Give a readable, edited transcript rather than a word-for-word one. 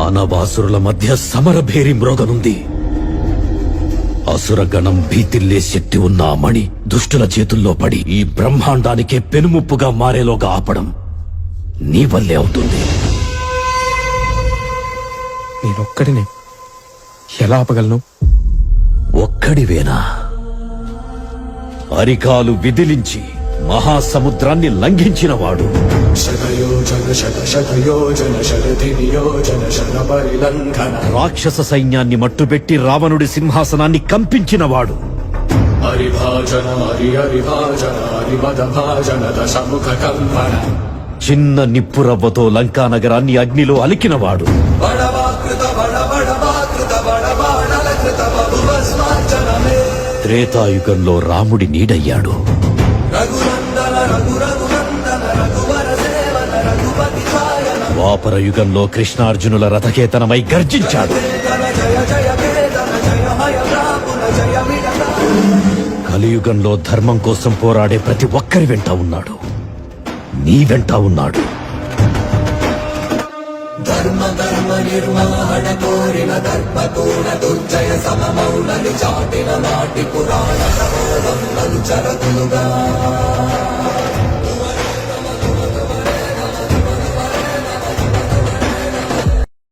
దానవాసురుల మధ్య సమరభేరి మ్రోగనుంది. అసురగణం భీతిల్లే శక్తి ఉన్న ఆ మణి దుష్టుల చేతుల్లో పడి ఈ బ్రహ్మాండానికే పెనుముప్పుగా మారేలోగా ఆపడం నీ వల్లే అవుతుంది. నేనొక్కడినే ఎలా ఆపగలను? ఒక్కడివేనా? అరికాలు విదిలించి మహాసముద్రాన్ని లంఘించినవాడు, రాక్షస సైన్యాన్ని మట్టుబెట్టి రావణుడి సింహాసనాన్ని కంపించినవాడు, చిన్న నిప్పురవ్వతో లంకానగరాన్ని అగ్నిలో అలికినవాడు, త్రేతాయుగంలో రాముడి నీడయ్యాడు, ద్వాపర యుగంలో కృష్ణార్జునుల రథకేతనమై గర్జించాడు, కలియుగంలో ధర్మం కోసం పోరాడే ప్రతి ఒక్కరి వెంట ఉన్నాడు. నీ వెంట ఉన్నాడు. ధర్మ నిర్వహణ కోరిన దర్పతోన దుర్జయ సమమౌలని చాటిన నాటి పురాణ ప్రబోధం చరతులుగా